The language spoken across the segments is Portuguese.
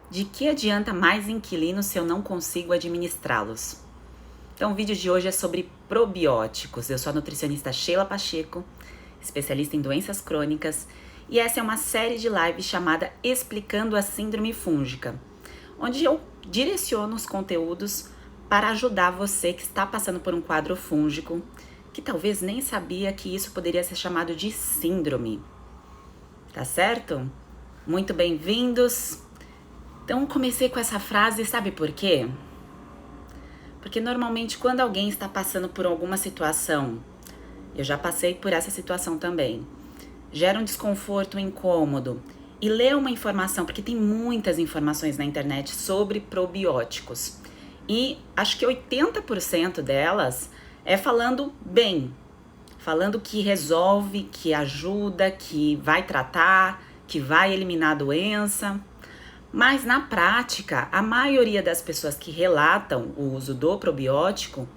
De que adianta mais inquilinos se eu não consigo administrá-los? Então o vídeo de hoje é sobre probióticos. Eu sou a nutricionista Sheila Pacheco, especialista em doenças crônicas, e essa é uma série de lives chamada Explicando a Síndrome Fúngica, onde eu direciono os conteúdos para ajudar você que está passando por um quadro fúngico, que talvez nem sabia que isso poderia ser chamado de síndrome. Tá certo? Muito bem-vindos! Então, comecei com essa frase, sabe por quê? Porque normalmente quando alguém está passando por alguma situação, eu já passei por essa situação também, gera um desconforto, um incômodo, e lê uma informação, porque tem muitas informações na internet sobre probióticos, e acho que 80% delas é falando bem, falando que resolve, que ajuda, que vai tratar, que vai eliminar a doença. Mas na prática, a maioria das pessoas que relatam o uso do probiótico,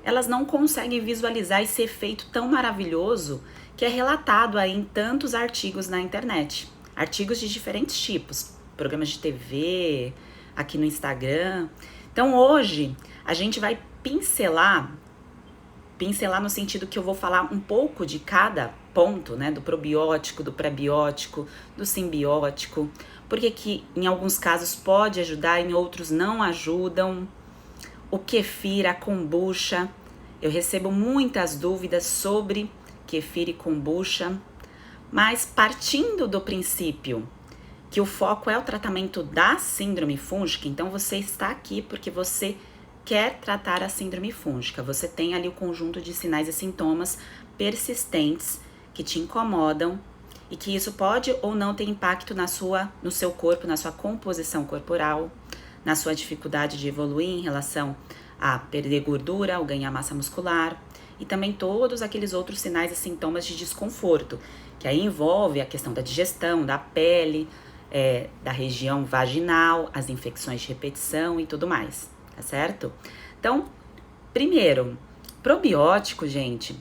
elas não conseguem visualizar esse efeito tão maravilhoso que é relatado aí em tantos artigos na internet. Artigos de diferentes tipos, programas de TV, aqui no Instagram. Então hoje a gente vai pincelar no sentido que eu vou falar um pouco de cada ponto, né, do probiótico, do prebiótico, do simbiótico, porque que em alguns casos pode ajudar, em outros não ajudam. O kefir, a kombucha, eu recebo muitas dúvidas sobre kefir e kombucha, mas partindo do princípio que o foco é o tratamento da síndrome fúngica, então você está aqui porque você quer tratar a síndrome fúngica. Você tem ali o conjunto de sinais e sintomas persistentes que te incomodam e que isso pode ou não ter impacto no seu corpo, na sua composição corporal, na sua dificuldade de evoluir em relação a perder gordura ou ganhar massa muscular, e também todos aqueles outros sinais e sintomas de desconforto, que aí envolve a questão da digestão, da pele, da região vaginal, as infecções de repetição e tudo mais, tá certo? Então, primeiro, probiótico, gente,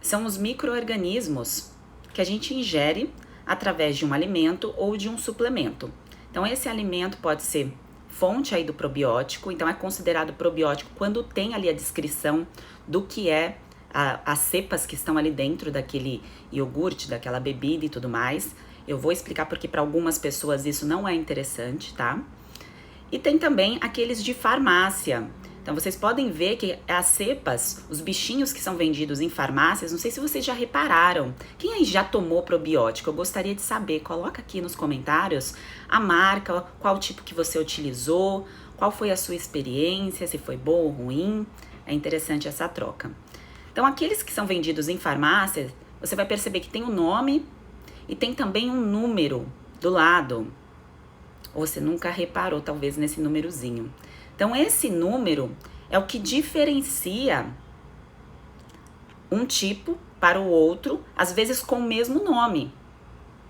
são os micro-organismos que a gente ingere através de um alimento ou de um suplemento. Então, esse alimento pode ser fonte aí do probiótico, então é considerado probiótico quando tem ali a descrição do que é as cepas que estão ali dentro daquele iogurte, daquela bebida e tudo mais. Eu vou explicar porque para algumas pessoas isso não é interessante, tá? E tem também aqueles de farmácia. Então vocês podem ver que as cepas, os bichinhos que são vendidos em farmácias, não sei se vocês já repararam. Quem aí já tomou probiótico? Eu gostaria de saber. Coloca aqui nos comentários a marca, qual tipo que você utilizou, qual foi a sua experiência, se foi boa ou ruim. É interessante essa troca. Então aqueles que são vendidos em farmácias, você vai perceber que tem um nome e tem também um número do lado. Ou você nunca reparou, talvez, nesse númerozinho. Então, esse número é o que diferencia um tipo para o outro, às vezes com o mesmo nome.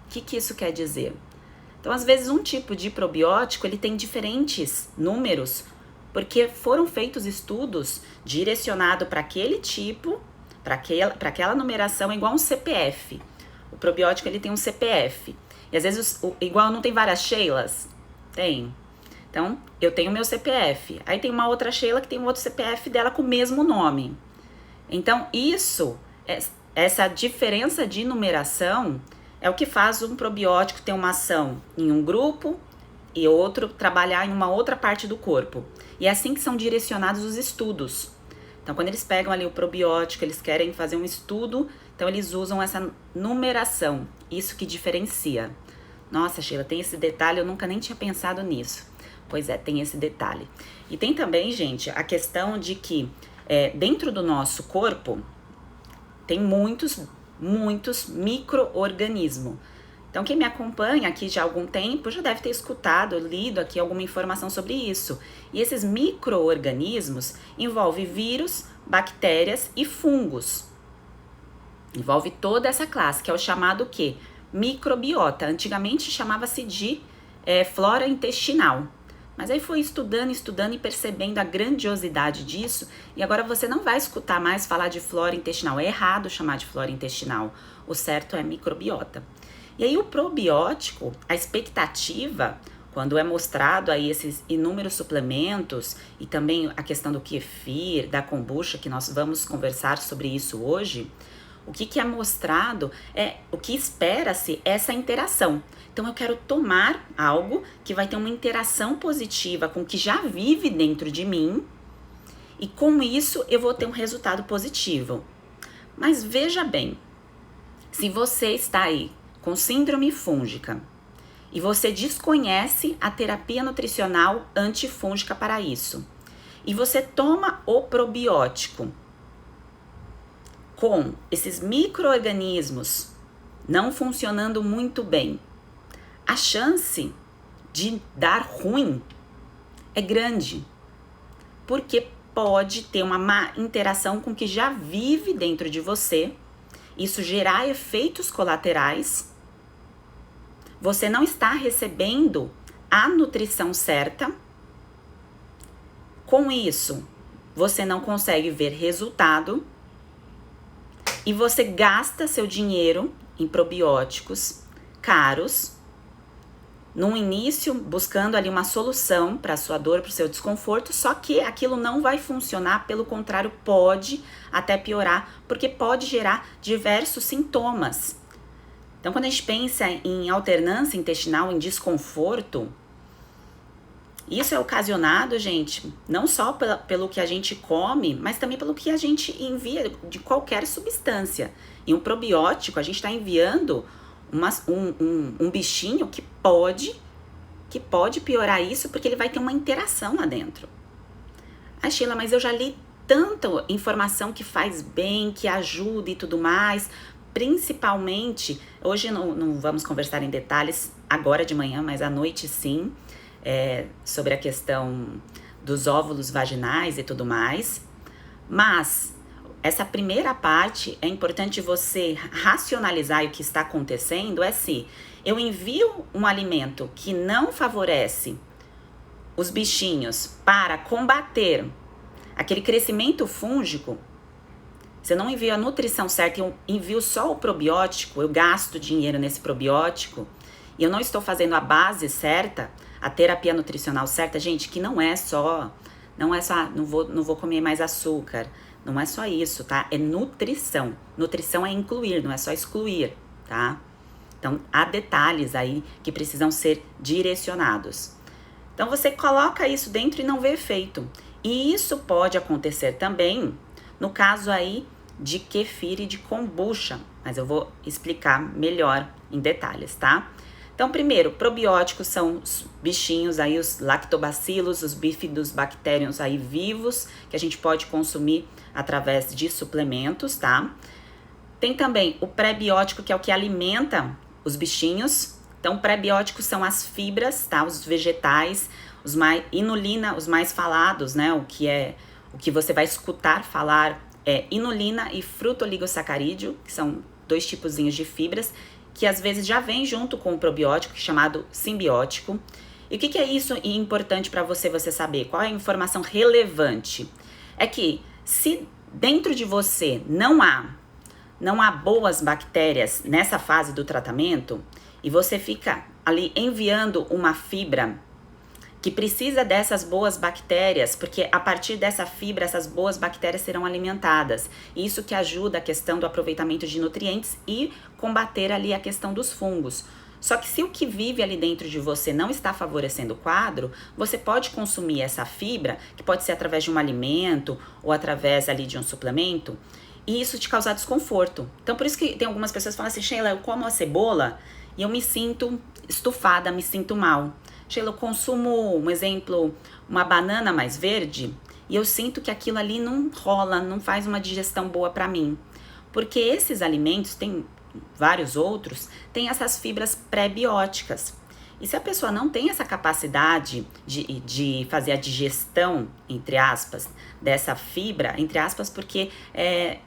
O que isso quer dizer? Então, às vezes, um tipo de probiótico, ele tem diferentes números, porque foram feitos estudos direcionados para aquele tipo, para aquela numeração, igual um CPF. O probiótico, ele tem um CPF. E às vezes, igual não tem várias Sheilas? Tem. Então, eu tenho meu CPF. Aí tem uma outra Sheila que tem um outro CPF dela com o mesmo nome. Então, essa diferença de numeração é o que faz um probiótico ter uma ação em um grupo e outro trabalhar em uma outra parte do corpo. E é assim que são direcionados os estudos. Então, quando eles pegam ali o probiótico, eles querem fazer um estudo, então eles usam essa numeração. Isso que diferencia. Nossa, Sheila, tem esse detalhe, eu nunca nem tinha pensado nisso. Pois é, tem esse detalhe. E tem também, gente, a questão de que dentro do nosso corpo tem muitos micro-organismos. Então, quem me acompanha aqui já há algum tempo já deve ter escutado, lido aqui alguma informação sobre isso. E esses micro-organismos envolvem vírus, bactérias e fungos. Envolve toda essa classe, que é o chamado o quê? Microbiota. Antigamente chamava-se de flora intestinal. Mas aí foi estudando e percebendo a grandiosidade disso, e agora você não vai escutar mais falar de flora intestinal. É errado chamar de flora intestinal. O certo é microbiota. E aí o probiótico, a expectativa, quando é mostrado aí esses inúmeros suplementos e também a questão do kefir, da kombucha, que nós vamos conversar sobre isso hoje, o que é mostrado é o que espera-se essa interação. Então eu quero tomar algo que vai ter uma interação positiva com o que já vive dentro de mim e com isso eu vou ter um resultado positivo. Mas veja bem, se você está aí com síndrome fúngica e você desconhece a terapia nutricional antifúngica para isso, e você toma o probiótico com esses micro-organismos não funcionando muito bem, a chance de dar ruim é grande, porque pode ter uma má interação com o que já vive dentro de você, isso gerar efeitos colaterais. Você não está recebendo a nutrição certa. Com isso, você não consegue ver resultado e você gasta seu dinheiro em probióticos caros, no início buscando ali uma solução para a sua dor, para o seu desconforto, só que aquilo não vai funcionar, pelo contrário, pode até piorar, porque pode gerar diversos sintomas. Então, quando a gente pensa em alternância intestinal, em desconforto, isso é ocasionado, gente, não só pelo que a gente come, mas também pelo que a gente envia de qualquer substância. E um probiótico, a gente está enviando um bichinho que pode piorar isso, porque ele vai ter uma interação lá dentro. Ah, Sheila, mas eu já li tanta informação que faz bem, que ajuda e tudo mais. Principalmente, hoje não vamos conversar em detalhes agora de manhã, mas à noite sim, sobre a questão dos óvulos vaginais e tudo mais. Mas essa primeira parte é importante você racionalizar o que está acontecendo, se eu envio um alimento que não favorece os bichinhos para combater aquele crescimento fúngico, se eu não envio a nutrição certa, eu envio só o probiótico, eu gasto dinheiro nesse probiótico e eu não estou fazendo a base certa, a terapia nutricional certa, gente, que não vou comer mais açúcar, não é só isso, tá? É nutrição. Nutrição é incluir, não é só excluir, tá? Então, há detalhes aí que precisam ser direcionados. Então, você coloca isso dentro e não vê efeito. E isso pode acontecer também no caso aí de kefir e de kombucha, mas eu vou explicar melhor em detalhes, tá? Então, primeiro, probióticos são os bichinhos aí, os lactobacilos, os bifidobacteriums aí vivos, que a gente pode consumir através de suplementos, tá? Tem também o pré-biótico, que é o que alimenta os bichinhos. Então, pré-bióticos são as fibras, tá? Os vegetais, inulina, os mais falados, né? O que você vai escutar falar é inulina e frutoligosacarídeo, que são 2 tipozinhos de fibras, que às vezes já vem junto com o probiótico, chamado simbiótico. E o que é isso importante para você saber? Qual é a informação relevante? É que se dentro de você não há boas bactérias nessa fase do tratamento, e você fica ali enviando uma fibra que precisa dessas boas bactérias, porque a partir dessa fibra, essas boas bactérias serão alimentadas. Isso que ajuda a questão do aproveitamento de nutrientes e combater ali a questão dos fungos. Só que se o que vive ali dentro de você não está favorecendo o quadro, você pode consumir essa fibra, que pode ser através de um alimento ou através ali de um suplemento, e isso te causar desconforto. Então, por isso que tem algumas pessoas que falam assim, Sheila, eu como a cebola e eu me sinto estufada, me sinto mal. Sheila, eu consumo, um exemplo, uma banana mais verde e eu sinto que aquilo ali não rola, não faz uma digestão boa para mim. Porque esses alimentos, tem vários outros, têm essas fibras pré-bióticas. E se a pessoa não tem essa capacidade de fazer a digestão, entre aspas, dessa fibra, entre aspas, porque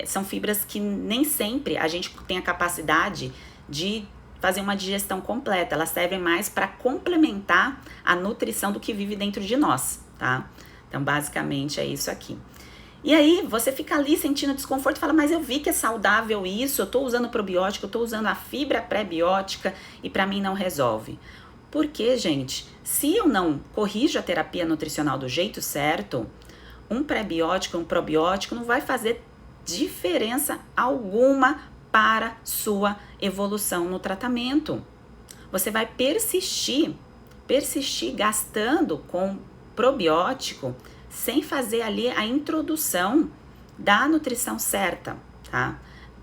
são fibras que nem sempre a gente tem a capacidade de fazer uma digestão completa, elas servem mais para complementar a nutrição do que vive dentro de nós, tá? Então, basicamente, é isso aqui. E aí, você fica ali sentindo desconforto e fala, mas eu vi que é saudável isso, eu tô usando probiótico, eu tô usando a fibra pré-biótica e para mim não resolve. Porque, gente, se eu não corrijo a terapia nutricional do jeito certo, um pré-biótico, um probiótico não vai fazer diferença alguma para sua evolução no tratamento. Você vai persistir gastando com probiótico sem fazer ali a introdução da nutrição certa, tá?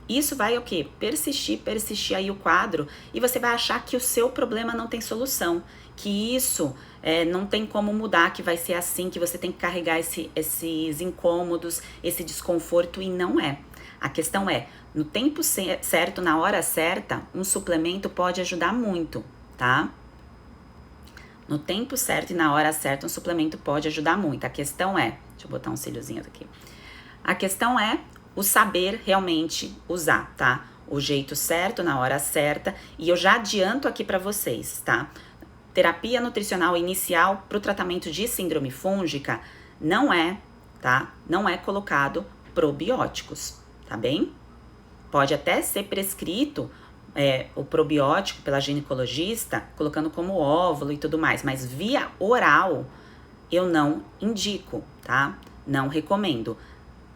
Isso vai o quê? Persistir aí o quadro, e você vai achar que o seu problema não tem solução, que isso não tem como mudar, que vai ser assim, que você tem que carregar esses incômodos, esse desconforto, e não é. A questão é, no tempo certo, na hora certa, um suplemento pode ajudar muito, tá? No tempo certo e na hora certa, um suplemento pode ajudar muito. A questão é, deixa eu botar um cíliozinho aqui. A questão é o saber realmente usar, tá? O jeito certo, na hora certa. E eu já adianto aqui para vocês, tá? Terapia nutricional inicial para o tratamento de síndrome fúngica não é, tá? Não é colocado probióticos, tá bem? Pode até ser prescrito o probiótico pela ginecologista, colocando como óvulo e tudo mais, mas via oral eu não indico, tá? Não recomendo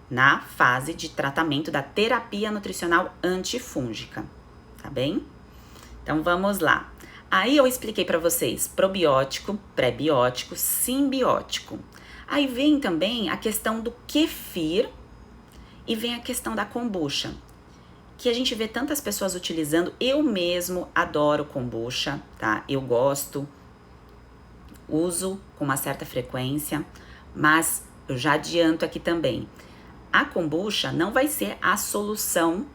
na fase de tratamento da terapia nutricional antifúngica, tá bem? Então vamos lá. Aí eu expliquei para vocês probiótico, pré-biótico, simbiótico. Aí vem também a questão do kefir e vem a questão da kombucha, que a gente vê tantas pessoas utilizando. Eu mesmo adoro kombucha, tá? Eu gosto, uso com uma certa frequência, mas eu já adianto aqui também. A kombucha não vai ser a solução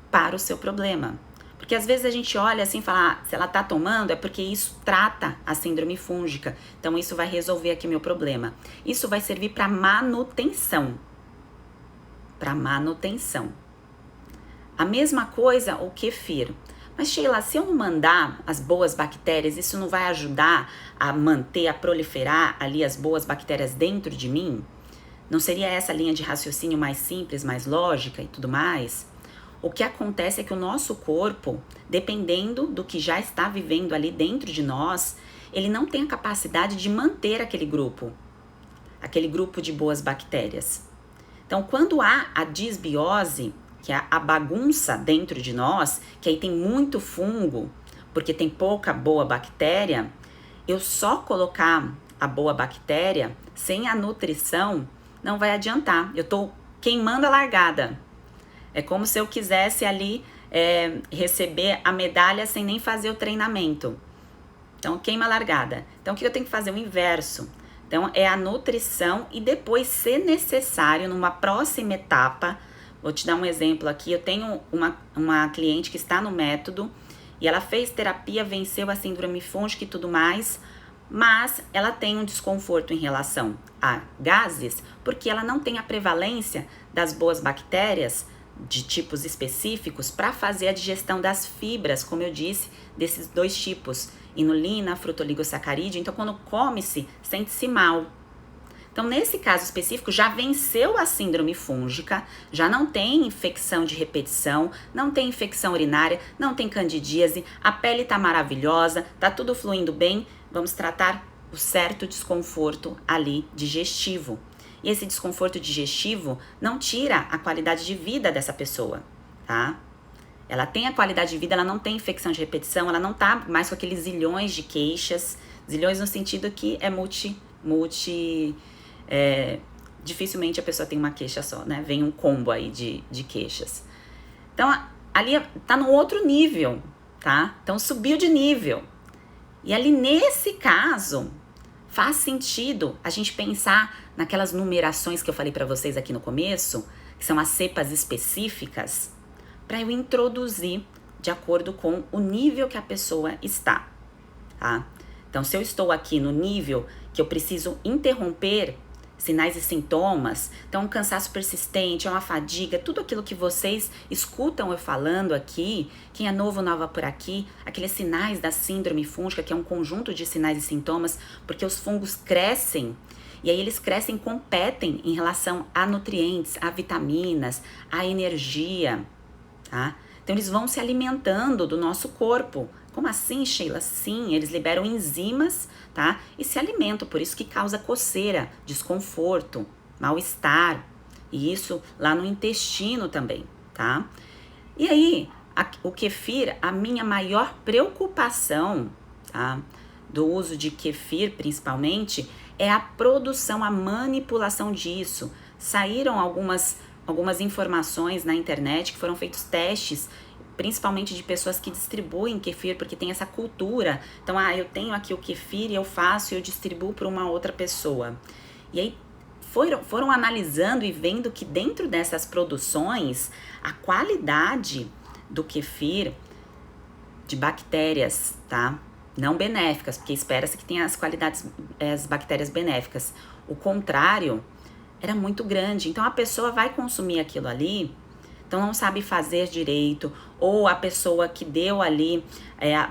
para o seu problema. Porque às vezes a gente olha assim e fala, se ela tá tomando é porque isso trata a síndrome fúngica. Então isso vai resolver aqui o meu problema. Isso vai servir para manutenção. Para manutenção. A mesma coisa o kefir. Mas Sheila, se eu não mandar as boas bactérias, isso não vai ajudar a manter, a proliferar ali as boas bactérias dentro de mim? Não seria essa linha de raciocínio mais simples, mais lógica e tudo mais? O que acontece é que o nosso corpo, dependendo do que já está vivendo ali dentro de nós, ele não tem a capacidade de manter aquele grupo de boas bactérias. Então, quando há a disbiose, que é a bagunça dentro de nós, que aí tem muito fungo, porque tem pouca boa bactéria, eu só colocar a boa bactéria sem a nutrição não vai adiantar. Eu tô queimando a largada. É como se eu quisesse ali receber a medalha sem nem fazer o treinamento. Então, queima a largada. Então, o que eu tenho que fazer? O inverso. Então, é a nutrição e depois, se necessário, numa próxima etapa, vou te dar um exemplo aqui. Eu tenho uma cliente que está no método e ela fez terapia, venceu a síndrome fúngica e tudo mais, mas ela tem um desconforto em relação a gases, porque ela não tem a prevalência das boas bactérias de tipos específicos para fazer a digestão das fibras, como eu disse, desses dois tipos, inulina, frutoligosacarídeo. Então, quando come-se, sente-se mal. Então, nesse caso específico, já venceu a síndrome fúngica, já não tem infecção de repetição, não tem infecção urinária, não tem candidíase, a pele tá maravilhosa, tá tudo fluindo bem. Vamos tratar o certo desconforto ali digestivo. E esse desconforto digestivo não tira a qualidade de vida dessa pessoa, tá? Ela tem a qualidade de vida, ela não tem infecção de repetição, ela não tá mais com aqueles zilhões de queixas, zilhões no sentido que é dificilmente a pessoa tem uma queixa só, né? Vem um combo aí de queixas. Então, ali tá no outro nível, tá? Então, subiu de nível. E ali, nesse caso, faz sentido a gente pensar naquelas numerações que eu falei para vocês aqui no começo, que são as cepas específicas, para eu introduzir de acordo com o nível que a pessoa está, tá? Então, se eu estou aqui no nível que eu preciso interromper sinais e sintomas, então um cansaço persistente, uma fadiga, tudo aquilo que vocês escutam eu falando aqui, quem é novo, nova por aqui, aqueles sinais da síndrome fúngica, que é um conjunto de sinais e sintomas, porque os fungos crescem, e aí eles crescem, competem em relação a nutrientes, a vitaminas, a energia, tá? Então eles vão se alimentando do nosso corpo Como assim, Sheila? Sim, eles liberam enzimas, tá? E se alimentam, por isso que causa coceira, desconforto, mal-estar. E isso lá no intestino também, tá? E aí, o kefir, a minha maior preocupação, tá? Do uso de kefir, principalmente, é a produção, a manipulação disso. Saíram algumas informações na internet que foram feitos testes, principalmente de pessoas que distribuem kefir, porque tem essa cultura. Então, eu tenho aqui o kefir e eu faço e eu distribuo para uma outra pessoa. E aí foram analisando e vendo que dentro dessas produções, a qualidade do kefir de bactérias, tá? Não benéficas, porque espera-se que tenha as qualidades, as bactérias benéficas. O contrário era muito grande. Então a pessoa vai consumir aquilo ali, então não sabe fazer direito, ou a pessoa que deu ali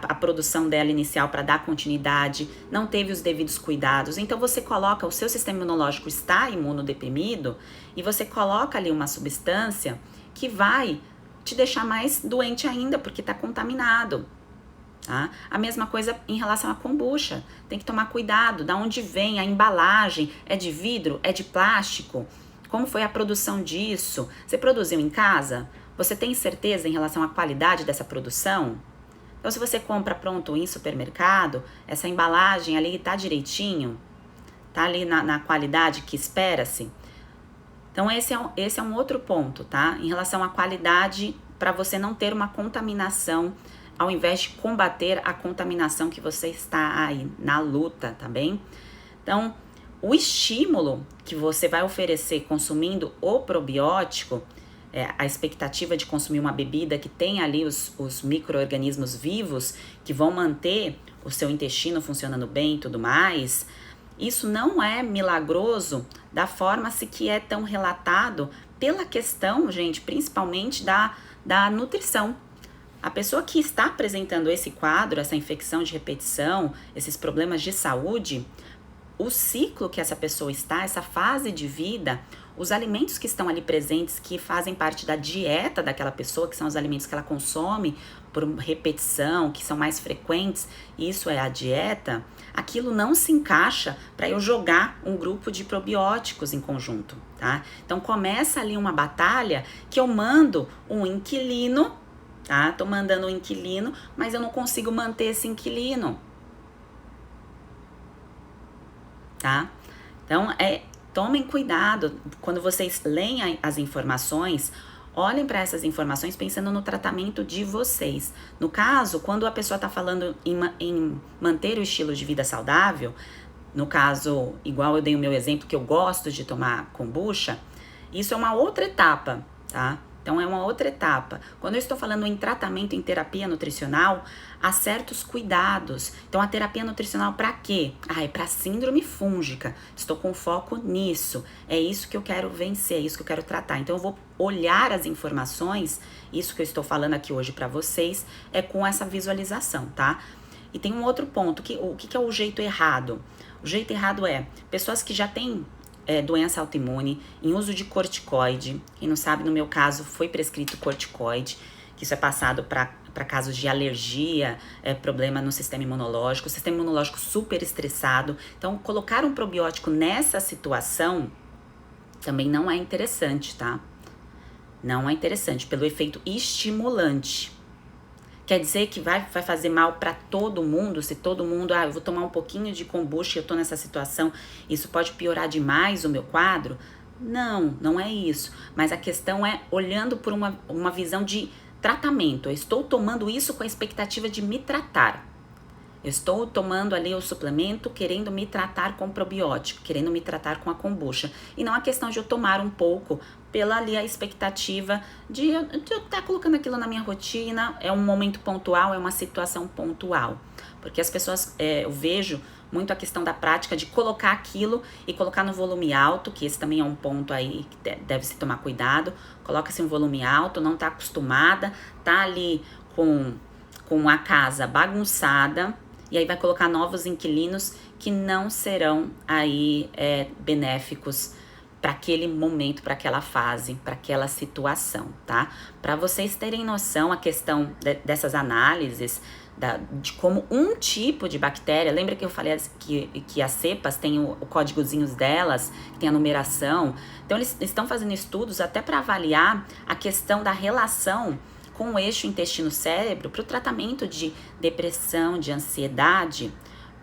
a produção dela inicial para dar continuidade, não teve os devidos cuidados. Então você coloca, o seu sistema imunológico está imunodeprimido, e você coloca ali uma substância que vai te deixar mais doente ainda, porque está contaminado. Tá? A mesma coisa em relação à kombucha. Tem que tomar cuidado, da onde vem a embalagem, é de vidro, é de plástico? Como foi a produção disso? Você produziu em casa? Você tem certeza em relação à qualidade dessa produção? Então, se você compra pronto em supermercado, essa embalagem ali tá direitinho? Tá ali na qualidade que espera-se? Então, esse é um outro ponto, tá? Em relação à qualidade, para você não ter uma contaminação, ao invés de combater a contaminação que você está aí na luta, tá bem? Então, o estímulo que você vai oferecer consumindo o probiótico, a expectativa de consumir uma bebida que tem ali os micro-organismos vivos que vão manter o seu intestino funcionando bem e tudo mais, isso não é milagroso da forma-se que é tão relatado pela questão, gente, principalmente da nutrição. A pessoa que está apresentando esse quadro, essa infecção de repetição, esses problemas de saúde, o ciclo que essa pessoa está, essa fase de vida, os alimentos que estão ali presentes, que fazem parte da dieta daquela pessoa, que são os alimentos que ela consome por repetição, que são mais frequentes, isso é a dieta, aquilo não se encaixa para eu jogar um grupo de probióticos em conjunto, tá? Então começa ali uma batalha que eu mando um inquilino, tá? Tô mandando um inquilino, mas eu não consigo manter esse inquilino. Tá? Então, tomem cuidado quando vocês leem as informações, olhem para essas informações pensando no tratamento de vocês. No caso, quando a pessoa está falando em manter o estilo de vida saudável, no caso, igual eu dei o meu exemplo, que eu gosto de tomar kombucha, isso é uma outra etapa, tá? Então, é uma outra etapa. Quando eu estou falando em tratamento, em terapia nutricional, há certos cuidados. Então, a terapia nutricional para quê? É para síndrome fúngica. Estou com foco nisso. É isso que eu quero vencer, é isso que eu quero tratar. Então, eu vou olhar as informações, isso que eu estou falando aqui hoje para vocês, é com essa visualização, tá? E tem um outro ponto, o que é o jeito errado? O jeito errado é pessoas que já têm doença autoimune, em uso de corticoide. Quem não sabe, no meu caso, foi prescrito corticoide, que isso é passado para casos de alergia, problema no sistema imunológico, sistema imunológico super estressado. Então, colocar um probiótico nessa situação também não é interessante, tá? Não é interessante, pelo efeito estimulante. Quer dizer que vai fazer mal para todo mundo? Se todo mundo, eu vou tomar um pouquinho de kombucha e eu tô nessa situação, isso pode piorar demais o meu quadro? Não, não é isso. Mas a questão é olhando por uma visão de tratamento. Eu estou tomando isso com a expectativa de me tratar. Eu estou tomando ali o suplemento querendo me tratar com probiótico, querendo me tratar com a kombucha. E não a questão de eu tomar um pouco pela ali a expectativa de eu estar colocando aquilo na minha rotina. É um momento pontual, é uma situação pontual. Porque as pessoas, eu vejo muito a questão da prática de colocar aquilo e colocar no volume alto, que esse também é um ponto aí que deve se tomar cuidado. Coloca-se um volume alto, não está acostumada, tá ali com a casa bagunçada, e aí vai colocar novos inquilinos que não serão aí benéficos para aquele momento, para aquela fase, para aquela situação, tá? Para vocês terem noção, a questão dessas análises de como um tipo de bactéria, lembra que eu falei que as cepas têm o códigozinhos delas, tem a numeração, então eles estão fazendo estudos até para avaliar a questão da relação com o eixo intestino-cérebro para o tratamento de depressão, de ansiedade,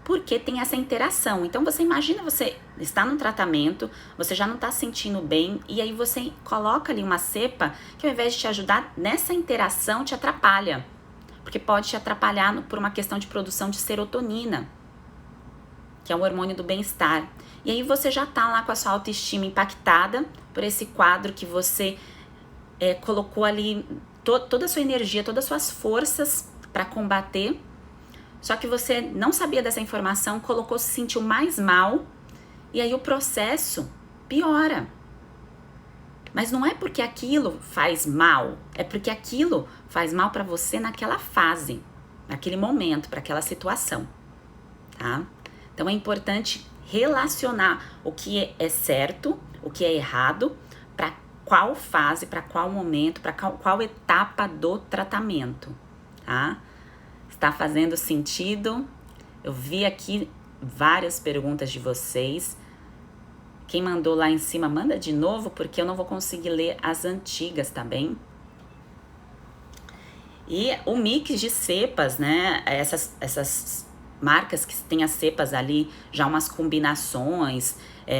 porque tem essa interação. Então você imagina, você está num tratamento, você já não está se sentindo bem, e aí você coloca ali uma cepa que ao invés de te ajudar nessa interação, te atrapalha. Porque pode te atrapalhar por uma questão de produção de serotonina, que é o hormônio do bem-estar. E aí você já tá lá com a sua autoestima impactada por esse quadro que você colocou ali toda a sua energia, todas as suas forças para combater. Só que você não sabia dessa informação, colocou, se sentiu mais mal, e aí o processo piora. Mas não é porque aquilo faz mal, é porque aquilo faz mal para você naquela fase, naquele momento, para aquela situação, tá? Então é importante relacionar o que é certo, o que é errado, para qual fase, para qual momento, para qual etapa do tratamento, tá? Está fazendo sentido? Eu vi aqui várias perguntas de vocês. Quem mandou lá em cima, manda de novo, porque eu não vou conseguir ler as antigas, tá bem? E o mix de cepas, né? Essas marcas que tem as cepas ali, já umas combinações.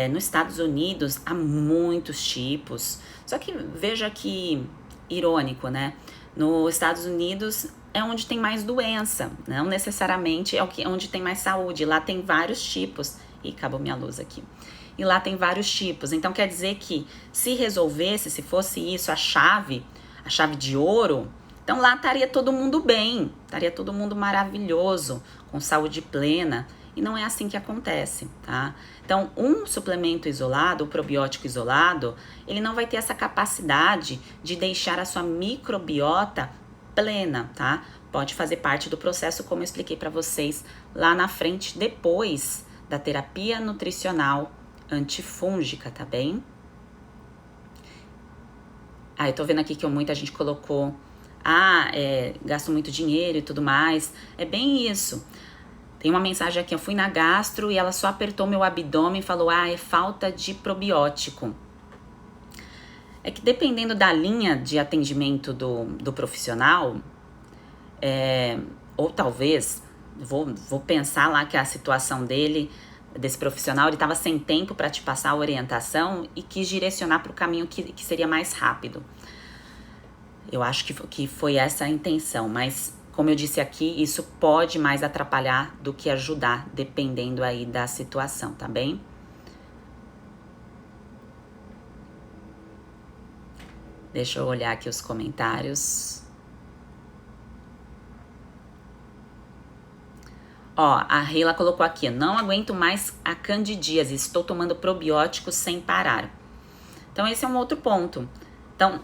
Nos Estados Unidos, há muitos tipos. Só que veja que irônico, né? Nos Estados Unidos é onde tem mais doença, não necessariamente é onde tem mais saúde. Lá tem vários tipos. Ih, acabou minha luz aqui. E lá tem vários tipos. Então quer dizer que se resolvesse, se fosse isso a chave de ouro, então lá estaria todo mundo bem, estaria todo mundo maravilhoso, com saúde plena. E não é assim que acontece, tá? Então um suplemento isolado, o probiótico isolado, ele não vai ter essa capacidade de deixar a sua microbiota plena, tá? Pode fazer parte do processo, como eu expliquei para vocês lá na frente, depois da terapia nutricional antifúngica, tá bem? Eu tô vendo aqui que muita gente colocou, gasto muito dinheiro e tudo mais. É bem isso. Tem uma mensagem aqui, eu fui na gastro e ela só apertou meu abdômen e falou, é falta de probiótico. É que dependendo da linha de atendimento do profissional, ou talvez, vou pensar lá que a situação desse profissional, ele estava sem tempo para te passar a orientação e quis direcionar para o caminho que seria mais rápido. Eu acho que foi essa a intenção, mas como eu disse aqui, isso pode mais atrapalhar do que ajudar, dependendo aí da situação, tá bem? Deixa eu olhar aqui os comentários. A Reila colocou aqui, não aguento mais a candidíase, estou tomando probióticos sem parar. Então esse é um outro ponto. Então,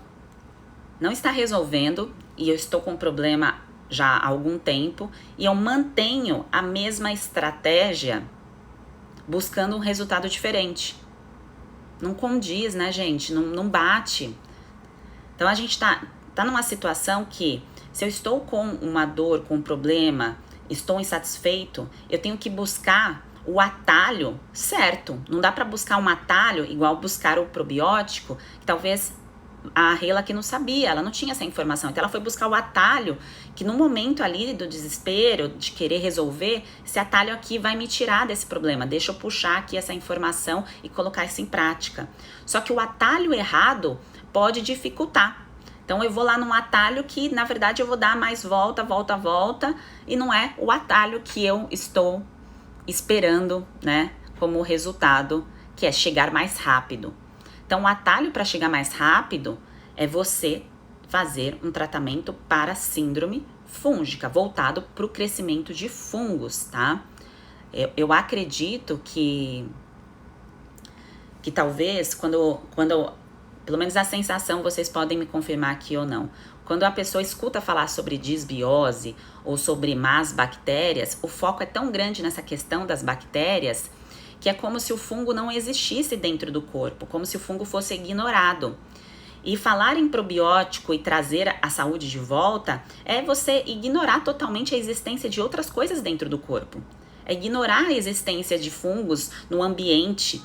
não está resolvendo e eu estou com problema já há algum tempo e eu mantenho a mesma estratégia buscando um resultado diferente. Não condiz, né, gente? Não bate. Então a gente tá numa situação que se eu estou com uma dor, com um problema, estou insatisfeito, eu tenho que buscar o atalho certo. Não dá para buscar um atalho igual buscar o probiótico, que talvez a Reila que não sabia, ela não tinha essa informação. Então ela foi buscar o atalho, que no momento ali do desespero, de querer resolver, esse atalho aqui vai me tirar desse problema. Deixa eu puxar aqui essa informação e colocar isso em prática. Só que o atalho errado pode dificultar. Então eu vou lá num atalho que, na verdade, eu vou dar mais volta, e não é o atalho que eu estou esperando, né, como resultado, que é chegar mais rápido. Então o atalho para chegar mais rápido é você fazer um tratamento para síndrome fúngica, voltado para o crescimento de fungos, tá? Eu acredito que talvez quando pelo menos a sensação, vocês podem me confirmar aqui ou não. Quando a pessoa escuta falar sobre disbiose ou sobre más bactérias, o foco é tão grande nessa questão das bactérias que é como se o fungo não existisse dentro do corpo, como se o fungo fosse ignorado. E falar em probiótico e trazer a saúde de volta é você ignorar totalmente a existência de outras coisas dentro do corpo. É ignorar a existência de fungos no ambiente,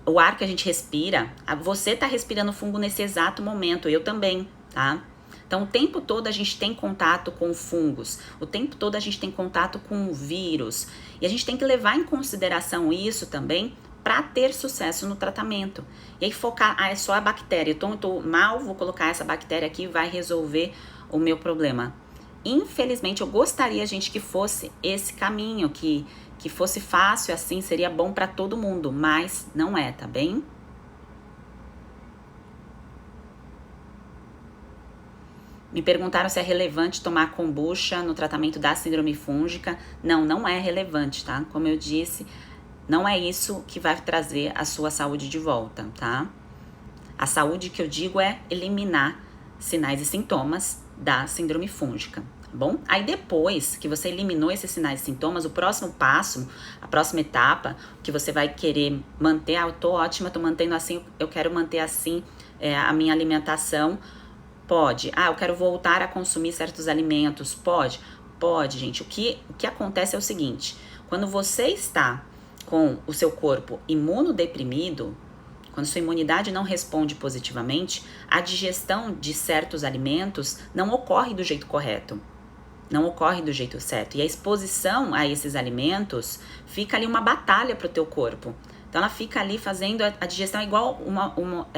o ar que a gente respira. Você está respirando fungo nesse exato momento, eu também, tá? Então, o tempo todo a gente tem contato com fungos, o tempo todo a gente tem contato com vírus. E a gente tem que levar em consideração isso também para ter sucesso no tratamento. E aí focar, é só a bactéria, então eu tô mal, vou colocar essa bactéria aqui e vai resolver o meu problema. Infelizmente, eu gostaria, gente, que fosse esse caminho, que fosse fácil assim, seria bom para todo mundo, mas não é, tá bem? Me perguntaram se é relevante tomar kombucha no tratamento da síndrome fúngica. Não, não é relevante, tá? Como eu disse, não é isso que vai trazer a sua saúde de volta, tá? A saúde que eu digo é eliminar sinais e sintomas da síndrome fúngica, tá bom? Aí depois que você eliminou esses sinais e sintomas, o próximo passo, a próxima etapa, que você vai querer manter, eu tô ótima, tô mantendo assim, eu quero manter assim a minha alimentação, pode. Eu quero voltar a consumir certos alimentos, pode? Pode, gente. O que acontece é o seguinte, quando você está com o seu corpo imunodeprimido, quando sua imunidade não responde positivamente, a digestão de certos alimentos não ocorre do jeito correto, não ocorre do jeito certo. E a exposição a esses alimentos fica ali uma batalha para o teu corpo. Então ela fica ali fazendo a digestão igual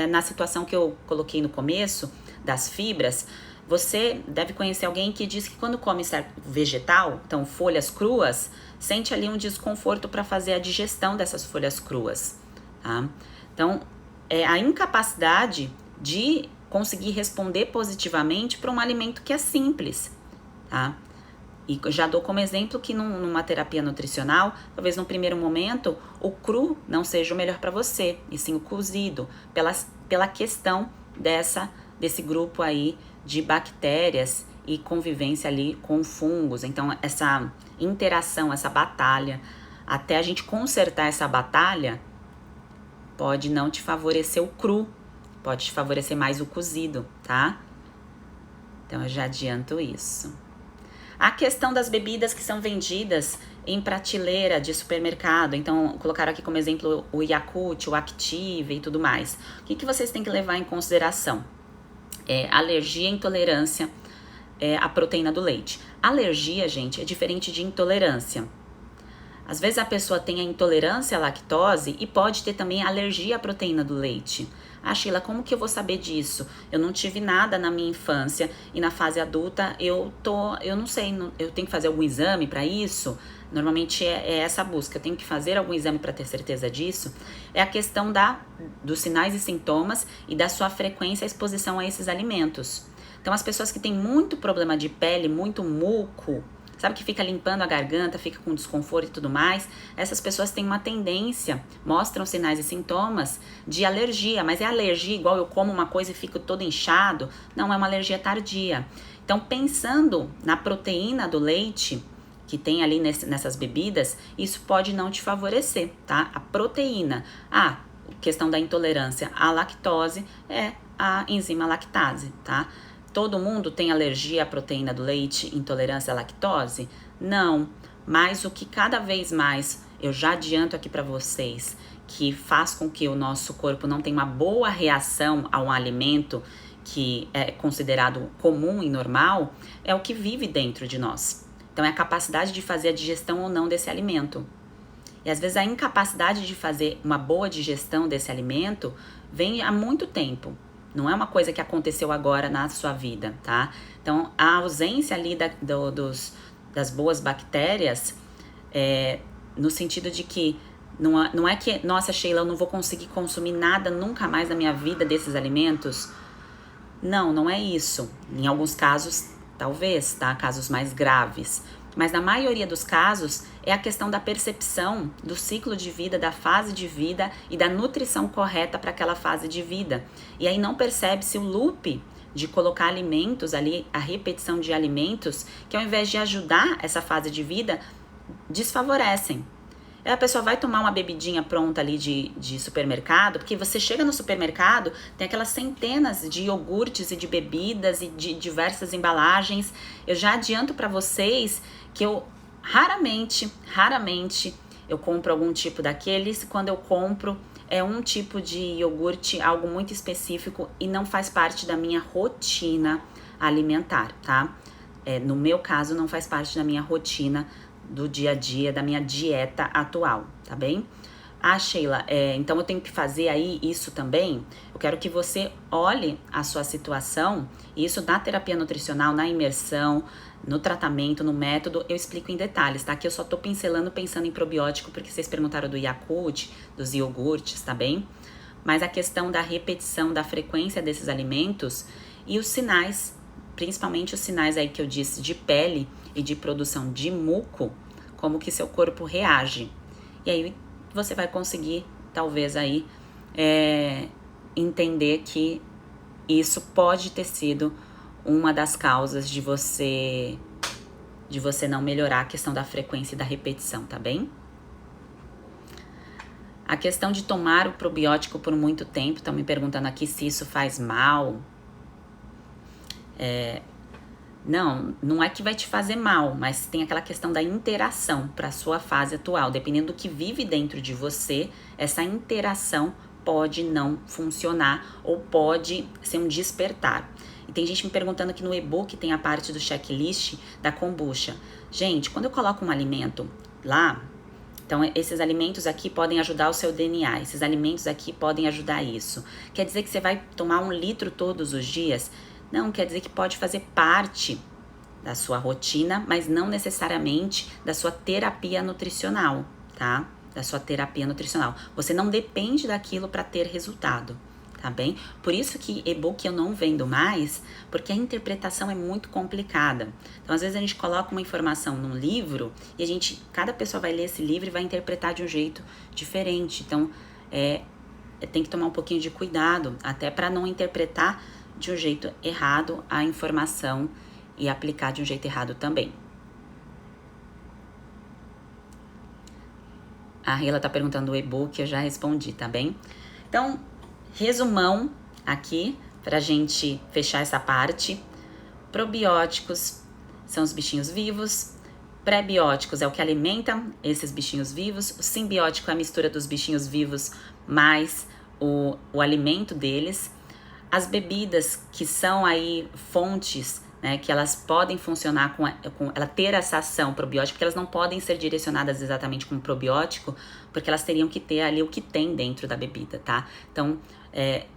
na situação que eu coloquei no começo, das fibras. Você deve conhecer alguém que diz que quando come certo vegetal, então folhas cruas, sente ali um desconforto para fazer a digestão dessas folhas cruas, tá? Então, é a incapacidade de conseguir responder positivamente para um alimento que é simples, tá? E já dou como exemplo que numa terapia nutricional, talvez no primeiro momento, o cru não seja o melhor para você, e sim o cozido, pela questão desse grupo aí de bactérias e convivência ali com fungos. Então, essa interação, essa batalha, até a gente consertar essa batalha, pode não te favorecer o cru, pode te favorecer mais o cozido, tá? Então, eu já adianto isso. A questão das bebidas que são vendidas em prateleira de supermercado, então colocaram aqui como exemplo o Yakult, o Active e tudo mais. O que vocês têm que levar em consideração? Alergia e intolerância à proteína do leite. Alergia, gente, é diferente de intolerância. Às vezes a pessoa tem a intolerância à lactose e pode ter também alergia à proteína do leite. Sheila, como que eu vou saber disso? Eu não tive nada na minha infância e na fase adulta eu não sei, eu tenho que fazer algum exame para isso? Normalmente é essa busca, eu tenho que fazer algum exame para ter certeza disso. É a questão dos sinais e sintomas e da sua frequência e exposição a esses alimentos. Então as pessoas que têm muito problema de pele, muito muco, sabe, que fica limpando a garganta, fica com desconforto e tudo mais, essas pessoas têm uma tendência, mostram sinais e sintomas de alergia, mas é alergia igual eu como uma coisa e fico todo inchado? Não, é uma alergia tardia. Então, pensando na proteína do leite que tem ali nessas bebidas, isso pode não te favorecer, tá? A proteína. Questão da intolerância à lactose é a enzima lactase, tá? Todo mundo tem alergia à proteína do leite, intolerância à lactose? Não, mas o que cada vez mais, eu já adianto aqui para vocês, que faz com que o nosso corpo não tenha uma boa reação a um alimento que é considerado comum e normal, é o que vive dentro de nós. Então é a capacidade de fazer a digestão ou não desse alimento. E às vezes a incapacidade de fazer uma boa digestão desse alimento vem há muito tempo. Não é uma coisa que aconteceu agora na sua vida, tá? Então, a ausência ali das boas bactérias, no sentido de que não é que, nossa, Sheila, eu não vou conseguir consumir nada nunca mais na minha vida desses alimentos. Não é isso. Em alguns casos, talvez, tá? Casos mais graves. Mas na maioria dos casos, é a questão da percepção do ciclo de vida, da fase de vida e da nutrição correta para aquela fase de vida. E aí não percebe-se o loop de colocar alimentos ali, a repetição de alimentos, que ao invés de ajudar essa fase de vida, desfavorecem. Aí a pessoa vai tomar uma bebidinha pronta ali de supermercado, porque você chega no supermercado, tem aquelas centenas de iogurtes e de bebidas e de diversas embalagens. Eu já adianto para vocês que eu raramente eu compro algum tipo daqueles. Quando eu compro, é um tipo de iogurte, algo muito específico e não faz parte da minha rotina alimentar, tá? No meu caso, não faz parte da minha rotina do dia a dia, da minha dieta atual, tá bem? Sheila, então eu tenho que fazer aí isso também? Eu quero que você olhe a sua situação, isso na terapia nutricional, na imersão, no tratamento, no método, eu explico em detalhes, tá? Aqui eu só tô pincelando, pensando em probiótico, porque vocês perguntaram do Yakult, dos iogurtes, tá bem? Mas a questão da repetição, da frequência desses alimentos e os sinais, principalmente os sinais aí que eu disse de pele e de produção de muco, como que seu corpo reage. E aí você vai conseguir, talvez aí, entender que isso pode ter sido uma das causas de você não melhorar a questão da frequência e da repetição, tá bem? A questão de tomar o probiótico por muito tempo, estão me perguntando aqui se isso faz mal. Não é que vai te fazer mal, mas tem aquela questão da interação para a sua fase atual. Dependendo do que vive dentro de você, essa interação pode não funcionar ou pode ser um despertar. E tem gente me perguntando que no e-book tem a parte do checklist da kombucha. Gente, quando eu coloco um alimento lá, então esses alimentos aqui podem ajudar o seu DNA, esses alimentos aqui podem ajudar isso. Quer dizer que você vai tomar 1 litro todos os dias? Não, quer dizer que pode fazer parte da sua rotina, mas não necessariamente da sua terapia nutricional, tá? Da sua terapia nutricional. Você não depende daquilo para ter resultado, tá bem? Por isso que e-book eu não vendo mais, porque a interpretação é muito complicada. Então, às vezes a gente coloca uma informação num livro e cada pessoa vai ler esse livro e vai interpretar de um jeito diferente. Então, tem que tomar um pouquinho de cuidado, até para não interpretar de um jeito errado a informação e aplicar de um jeito errado também. A Rila tá perguntando o e-book, eu já respondi, tá bem? Então, resumão aqui pra gente fechar essa parte. Probióticos são os bichinhos vivos. Pré-bióticos é o que alimenta esses bichinhos vivos. O simbiótico é a mistura dos bichinhos vivos mais o alimento deles. As bebidas que são aí fontes, né, que elas podem funcionar com ela ter essa ação probiótica, porque elas não podem ser direcionadas exatamente como probiótico, porque elas teriam que ter ali o que tem dentro da bebida, tá? Então,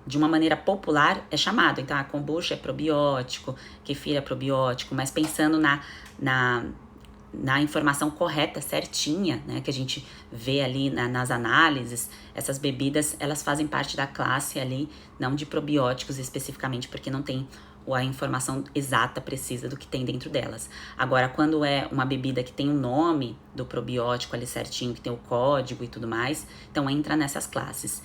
de uma maneira popular é chamado, então a kombucha é probiótico, kefir é probiótico, mas pensando na informação correta, certinha, né, que a gente vê ali nas análises, essas bebidas, elas fazem parte da classe ali, não de probióticos especificamente, porque não tem a informação exata, precisa do que tem dentro delas. Agora, quando é uma bebida que tem o nome do probiótico ali certinho, que tem o código e tudo mais, então entra nessas classes.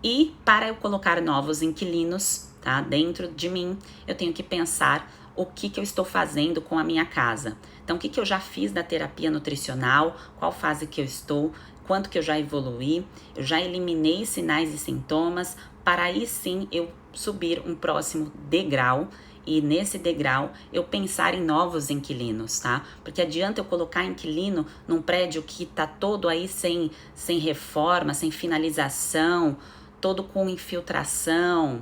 E para eu colocar novos inquilinos, tá, dentro de mim, eu tenho que pensar o que eu estou fazendo com a minha casa. Então, o que eu já fiz da terapia nutricional, qual fase que eu estou, quanto que eu já evoluí, eu já eliminei sinais e sintomas, para aí sim eu subir um próximo degrau e nesse degrau eu pensar em novos inquilinos, tá? Porque adianta eu colocar inquilino num prédio que tá todo aí sem reforma, sem finalização, todo com infiltração,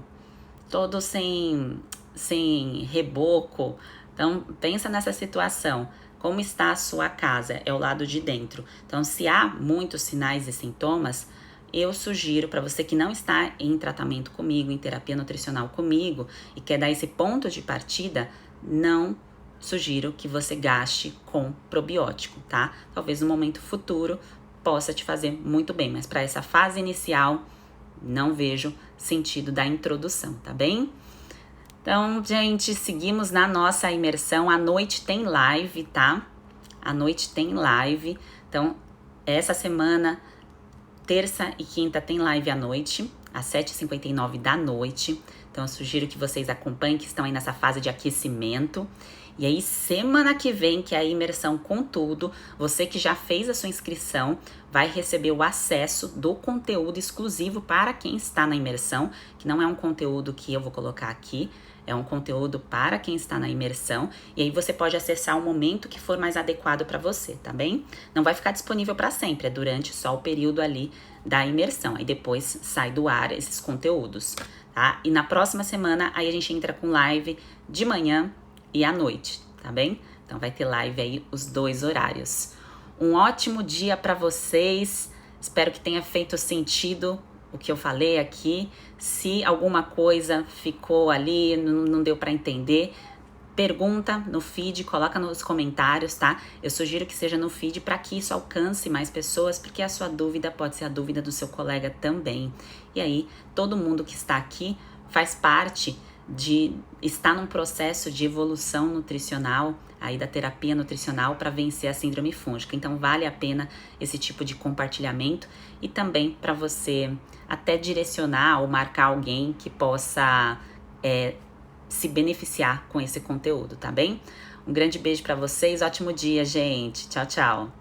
todo sem reboco. Então, pensa nessa situação. Como está a sua casa? É o lado de dentro. Então, se há muitos sinais e sintomas, eu sugiro para você que não está em tratamento comigo, em terapia nutricional comigo, e quer dar esse ponto de partida, não sugiro que você gaste com probiótico, tá? Talvez no momento futuro possa te fazer muito bem, mas para essa fase inicial, não vejo sentido da introdução, tá bem? Então, gente, seguimos na nossa imersão. À noite tem live, tá? À noite tem live. Então, essa semana, terça e quinta, tem live à noite, às 7h59 da noite. Então, eu sugiro que vocês acompanhem, que estão aí nessa fase de aquecimento. E aí, semana que vem, que é a imersão com tudo, você que já fez a sua inscrição vai receber o acesso do conteúdo exclusivo para quem está na imersão, que não é um conteúdo que eu vou colocar aqui, é um conteúdo para quem está na imersão. E aí você pode acessar o momento que for mais adequado para você, tá bem? Não vai ficar disponível para sempre, é durante só o período ali da imersão. Aí depois sai do ar esses conteúdos, tá? E na próxima semana, aí a gente entra com live de manhã e à noite, tá bem? Então vai ter live aí os 2 horários. Um ótimo dia para vocês. Espero que tenha feito sentido o que eu falei aqui. Se alguma coisa ficou ali, não deu para entender, pergunta no feed, coloca nos comentários, tá? Eu sugiro que seja no feed para que isso alcance mais pessoas, porque a sua dúvida pode ser a dúvida do seu colega também. E aí, todo mundo que está aqui faz parte de estar num processo de evolução nutricional, aí da terapia nutricional para vencer a síndrome fúngica. Então vale a pena esse tipo de compartilhamento e também para você até direcionar ou marcar alguém que possa se beneficiar com esse conteúdo, tá bem? Um grande beijo para vocês, ótimo dia, gente. Tchau, tchau.